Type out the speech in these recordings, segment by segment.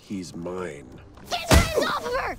He's mine. Get your hands off of her!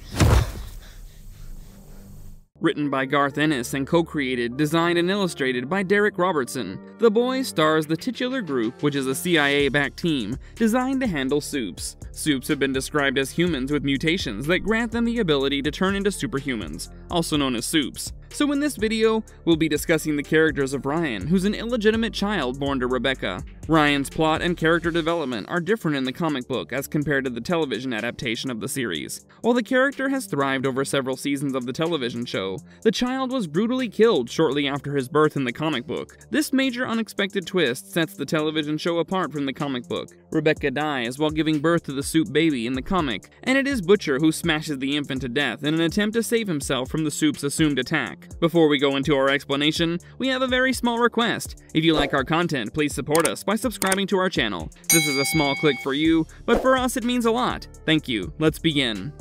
Written by Garth Ennis and co-created, designed, and illustrated by Derek Robertson, The Boys stars the titular group, which is a CIA-backed team designed to handle supes. Supes have been described as humans with mutations that grant them the ability to turn into superhumans, also known as supes. So in this video, we'll be discussing the characters of Ryan, who's an illegitimate child born to Rebecca. Ryan's plot and character development are different in the comic book as compared to the television adaptation of the series. While the character has thrived over several seasons of the television show, the child was brutally killed shortly after his birth in the comic book. This major unexpected twist sets the television show apart from the comic book. Rebecca dies while giving birth to the soup baby in the comic, and it is Butcher who smashes the infant to death in an attempt to save himself from the soup's assumed attack. Before we go into our explanation, we have a very small request. If you like our content, please support us by subscribing to our channel. This is a small click for you, but for us it means a lot. Thank you. Let's begin.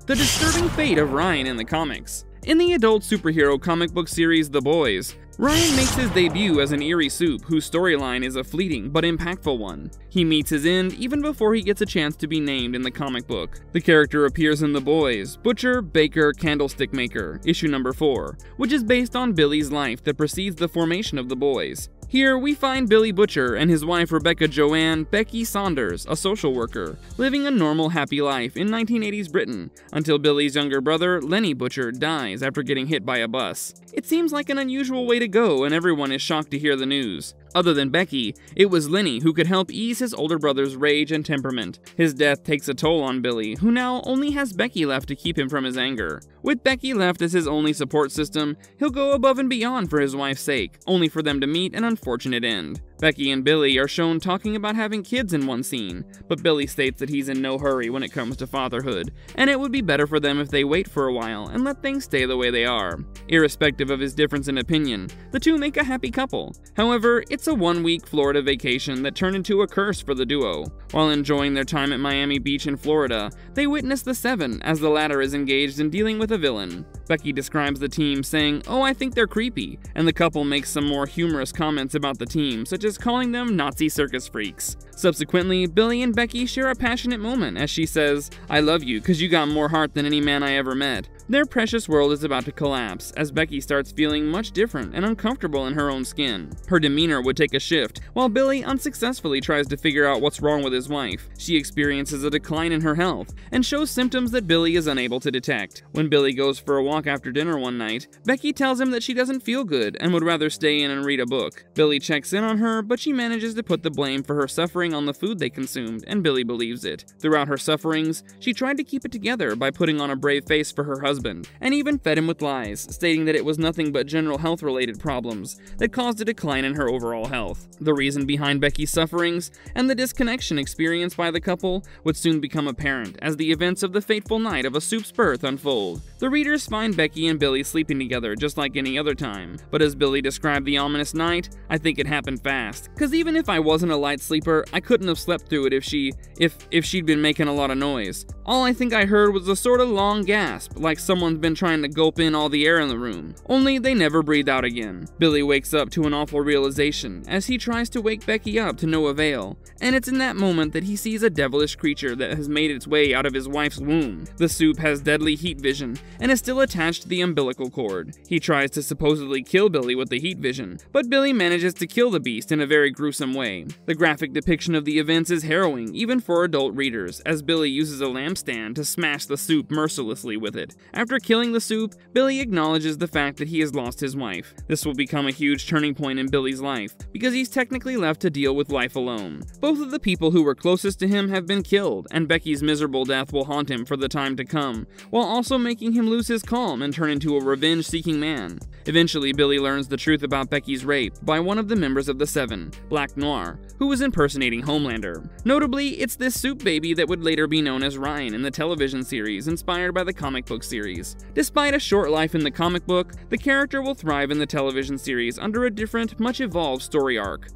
The disturbing fate of Ryan in the comics. In the adult superhero comic book series The Boys, Ryan makes his debut as an eerie soup whose storyline is a fleeting but impactful one. He meets his end even before he gets a chance to be named in the comic book. The character appears in The Boys, Butcher, Baker, Candlestick Maker, issue number 4, which is based on Billy's life that precedes the formation of The Boys. Here, we find Billy Butcher and his wife Rebecca Joanne Becky Saunders, a social worker, living a normal, happy life in 1980s Britain, until Billy's younger brother, Lenny Butcher, dies after getting hit by a bus. It seems like an unusual way to go, and everyone is shocked to hear the news. Other than Becky, it was Lenny who could help ease his older brother's rage and temperament. His death takes a toll on Billy, who now only has Becky left to keep him from his anger. With Becky left as his only support system, he'll go above and beyond for his wife's sake, only for them to meet an unfortunate end. Becky and Billy are shown talking about having kids in one scene, but Billy states that he's in no hurry when it comes to fatherhood, and it would be better for them if they wait for a while and let things stay the way they are. Irrespective of his difference in opinion, the two make a happy couple. However, it's a one-week Florida vacation that turned into a curse for the duo. While enjoying their time at Miami Beach in Florida, they witness the Seven as the latter is engaged in dealing with a villain. Becky describes the team saying, "Oh, I think they're creepy," and the couple makes some more humorous comments about the team, such as calling them Nazi circus freaks. Subsequently, Billy and Becky share a passionate moment as she says, "I love you because you got more heart than any man I ever met." Their precious world is about to collapse as Becky starts feeling much different and uncomfortable in her own skin. Her demeanor would take a shift, while Billy unsuccessfully tries to figure out what's wrong with his wife. She experiences a decline in her health and shows symptoms that Billy is unable to detect. When Billy goes for a walk after dinner one night, Becky tells him that she doesn't feel good and would rather stay in and read a book. Billy checks in on her, but she manages to put the blame for her suffering on the food they consumed, and Billy believes it. Throughout her sufferings, she tried to keep it together by putting on a brave face for her husband, and even fed him with lies, stating that it was nothing but general health-related problems that caused a decline in her overall health. The reason behind Becky's sufferings and the disconnection experienced by the couple would soon become apparent as the events of the fateful night of a soup's birth unfold. The readers find Becky and Billy sleeping together just like any other time, but as Billy described the ominous night, "I think it happened fast, cause even if I wasn't a light sleeper, I couldn't have slept through it if she'd been making a lot of noise. All I think I heard was a sort of long gasp, like someone's been trying to gulp in all the air in the room. Only they never breathed out again." Billy wakes up to an awful realization as he tries to wake Becky up to no avail, and it's in that moment that he sees a devilish creature that has made its way out of his wife's womb. The soup has deadly heat vision and is still attached to the umbilical cord. He tries to supposedly kill Billy with the heat vision, but Billy manages to kill the beast in a very gruesome way. The graphic depiction of the events is harrowing even for adult readers, as Billy uses a lampstand to smash the soup mercilessly with it. After killing the soup, Billy acknowledges the fact that he has lost his wife. This will become a huge turning point in Billy's life, because he's technically left to deal with life alone. Both of the people who were closest to him have been killed, and Becky's miserable death will haunt him for the time to come, while also making him lose his calm and turn into a revenge-seeking man. Eventually, Billy learns the truth about Becky's rape by one of the members of the Seven, Black Noir, who was impersonating Homelander. Notably, it's this soup baby that would later be known as Ryan in the television series inspired by the comic book series. Despite a short life in the comic book, the character will thrive in the television series under a different, much evolved story arc.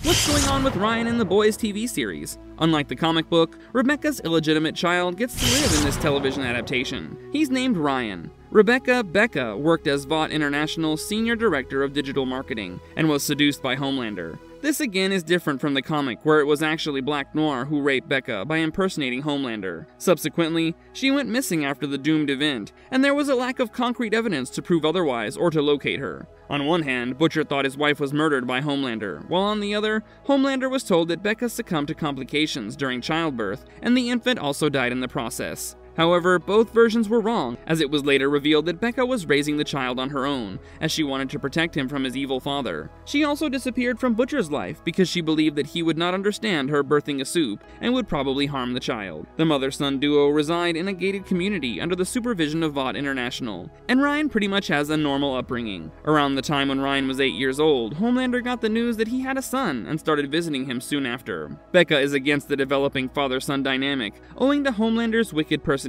What's going on with Ryan in The Boys TV series? Unlike the comic book, Rebecca's illegitimate child gets to live in this television adaptation. He's named Ryan. Rebecca Becca worked as Vought International's Senior Director of Digital Marketing and was seduced by Homelander. This again is different from the comic, where it was actually Black Noir who raped Becca by impersonating Homelander. Subsequently, she went missing after the doomed event, and there was a lack of concrete evidence to prove otherwise or to locate her. On one hand, Butcher thought his wife was murdered by Homelander, while on the other, Homelander was told that Becca succumbed to complications during childbirth, and the infant also died in the process. However, both versions were wrong, as it was later revealed that Becca was raising the child on her own, as she wanted to protect him from his evil father. She also disappeared from Butcher's life because she believed that he would not understand her birthing a soup and would probably harm the child. The mother-son duo reside in a gated community under the supervision of Vought International, and Ryan pretty much has a normal upbringing. Around the time when Ryan was 8 years old, Homelander got the news that he had a son and started visiting him soon after. Becca is against the developing father-son dynamic, owing to Homelander's wicked personality,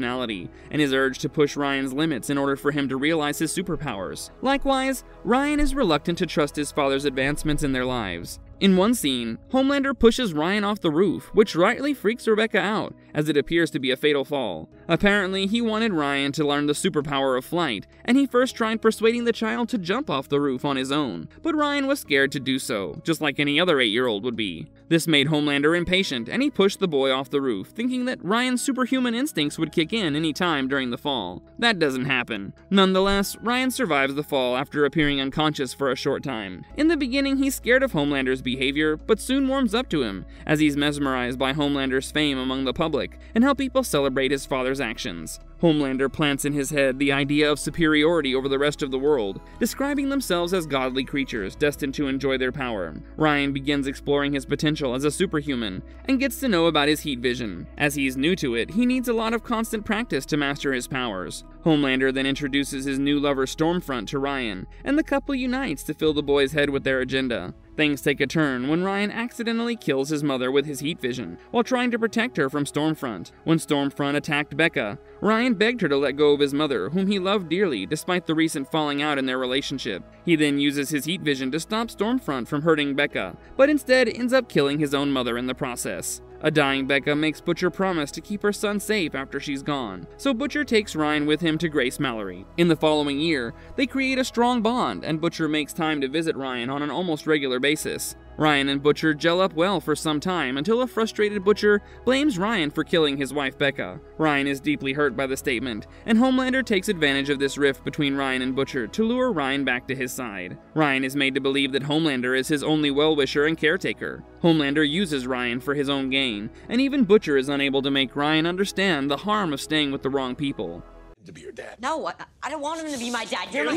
and his urge to push Ryan's limits in order for him to realize his superpowers. Likewise, Ryan is reluctant to trust his father's advancements in their lives. In one scene, Homelander pushes Ryan off the roof, which rightly freaks Rebecca out, as it appears to be a fatal fall. Apparently, he wanted Ryan to learn the superpower of flight, and he first tried persuading the child to jump off the roof on his own, but Ryan was scared to do so, just like any other 8-year-old would be. This made Homelander impatient, and he pushed the boy off the roof, thinking that Ryan's superhuman instincts would kick in any time during the fall. That doesn't happen. Nonetheless, Ryan survives the fall after appearing unconscious for a short time. In the beginning, he's scared of Homelander's behavior, but soon warms up to him, as he's mesmerized by Homelander's fame among the public, and how people celebrate his father's actions. Homelander plants in his head the idea of superiority over the rest of the world, describing themselves as godly creatures destined to enjoy their power. Ryan begins exploring his potential as a superhuman, and gets to know about his heat vision. As he's new to it, he needs a lot of constant practice to master his powers. Homelander then introduces his new lover Stormfront to Ryan, and the couple unites to fill the boy's head with their agenda. Things take a turn when Ryan accidentally kills his mother with his heat vision, while trying to protect her from Stormfront. When Stormfront attacked Becca, Ryan begged her to let go of his mother, whom he loved dearly despite the recent falling out in their relationship. He then uses his heat vision to stop Stormfront from hurting Becca, but instead ends up killing his own mother in the process. A dying Becca makes Butcher promise to keep her son safe after she's gone, so Butcher takes Ryan with him to Grace Mallory. In the following year, they create a strong bond, and Butcher makes time to visit Ryan on an almost regular basis. Ryan and Butcher gel up well for some time until a frustrated Butcher blames Ryan for killing his wife Becca. Ryan is deeply hurt by the statement, and Homelander takes advantage of this rift between Ryan and Butcher to lure Ryan back to his side. Ryan is made to believe that Homelander is his only well-wisher and caretaker. Homelander uses Ryan for his own gain, and even Butcher is unable to make Ryan understand the harm of staying with the wrong people. To be your dad. No, I don't want him to be my dad. You're my...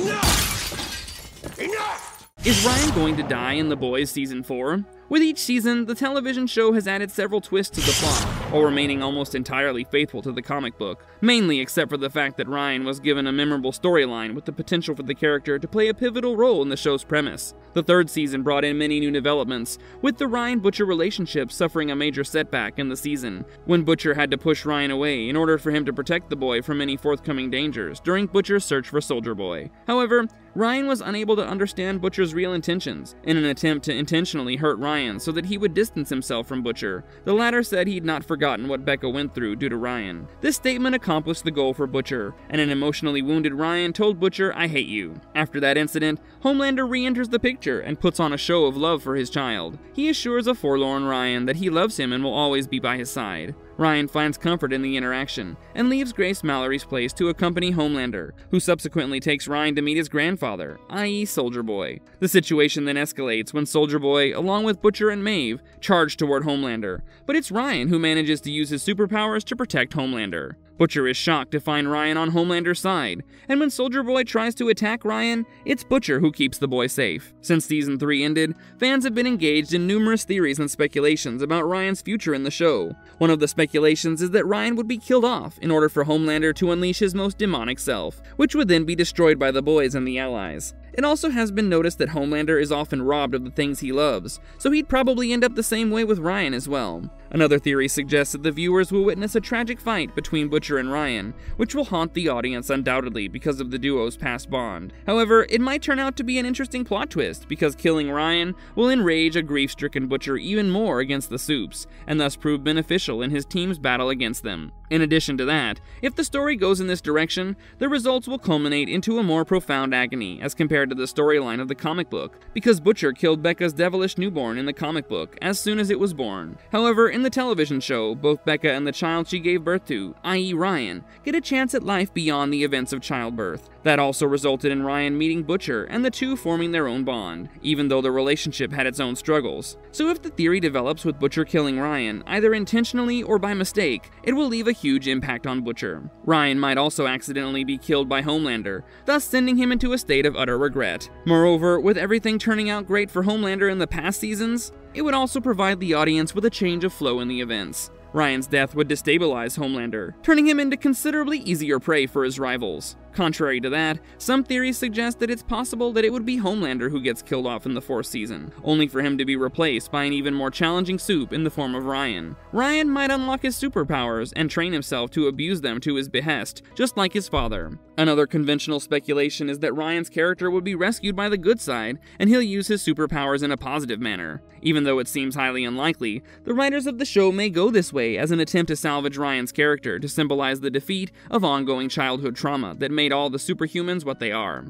Enough! Is Ryan going to die in The Boys Season 4? With each season, the television show has added several twists to the plot, while remaining almost entirely faithful to the comic book, mainly except for the fact that Ryan was given a memorable storyline with the potential for the character to play a pivotal role in the show's premise. The third season brought in many new developments, with the Ryan-Butcher relationship suffering a major setback in the season, when Butcher had to push Ryan away in order for him to protect the boy from any forthcoming dangers during Butcher's search for Soldier Boy. However, Ryan was unable to understand Butcher's real intentions. In an attempt to intentionally hurt Ryan so that he would distance himself from Butcher, the latter said he'd not forgotten what Becca went through due to Ryan. This statement accomplished the goal for Butcher, and an emotionally wounded Ryan told Butcher, "I hate you." After that incident, Homelander re-enters the picture and puts on a show of love for his child. He assures a forlorn Ryan that he loves him and will always be by his side. Ryan finds comfort in the interaction, and leaves Grace Mallory's place to accompany Homelander, who subsequently takes Ryan to meet his grandfather, i.e. Soldier Boy. The situation then escalates when Soldier Boy, along with Butcher and Maeve, charge toward Homelander, but it's Ryan who manages to use his superpowers to protect Homelander. Butcher is shocked to find Ryan on Homelander's side, and when Soldier Boy tries to attack Ryan, it's Butcher who keeps the boy safe. Since Season 3 ended, fans have been engaged in numerous theories and speculations about Ryan's future in the show. One of the speculations is that Ryan would be killed off in order for Homelander to unleash his most demonic self, which would then be destroyed by the boys and the allies. It also has been noticed that Homelander is often robbed of the things he loves, so he'd probably end up the same way with Ryan as well. Another theory suggests that the viewers will witness a tragic fight between Butcher and Ryan, which will haunt the audience undoubtedly because of the duo's past bond. However, it might turn out to be an interesting plot twist, because killing Ryan will enrage a grief-stricken Butcher even more against the Supes, and thus prove beneficial in his team's battle against them. In addition to that, if the story goes in this direction, the results will culminate into a more profound agony as compared to the storyline of the comic book, because Butcher killed Becca's devilish newborn in the comic book as soon as it was born. However, in the television show, both Becca and the child she gave birth to, i.e. Ryan, get a chance at life beyond the events of childbirth. That also resulted in Ryan meeting Butcher and the two forming their own bond, even though the relationship had its own struggles. So if the theory develops with Butcher killing Ryan, either intentionally or by mistake, it will leave a huge impact on Butcher. Ryan might also accidentally be killed by Homelander, thus sending him into a state of utter regret. Moreover, with everything turning out great for Homelander in the past seasons, it would also provide the audience with a change of flow in the events. Ryan's death would destabilize Homelander, turning him into considerably easier prey for his rivals. Contrary to that, some theories suggest that it's possible that it would be Homelander who gets killed off in the 4th season, only for him to be replaced by an even more challenging Supe in the form of Ryan. Ryan might unlock his superpowers and train himself to abuse them to his behest, just like his father. Another conventional speculation is that Ryan's character would be rescued by the good side, and he'll use his superpowers in a positive manner. Even though it seems highly unlikely, the writers of the show may go this way as an attempt to salvage Ryan's character to symbolize the defeat of ongoing childhood trauma that made all the superhumans what they are.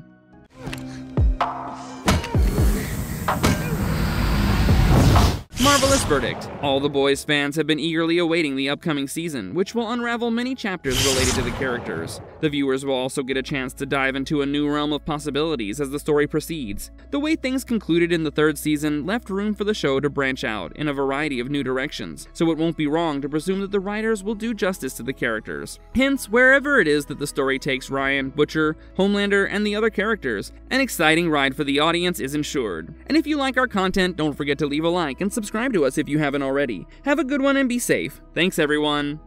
Marvelous verdict. All The Boys fans have been eagerly awaiting the upcoming season, which will unravel many chapters related to the characters. The viewers will also get a chance to dive into a new realm of possibilities as the story proceeds. The way things concluded in the 3rd season left room for the show to branch out in a variety of new directions, so it won't be wrong to presume that the writers will do justice to the characters. Hence, wherever it is that the story takes Ryan, Butcher, Homelander, and the other characters, an exciting ride for the audience is ensured. And if you like our content, don't forget to leave a like and subscribe to us if you haven't already. Have a good one and be safe. Thanks, everyone.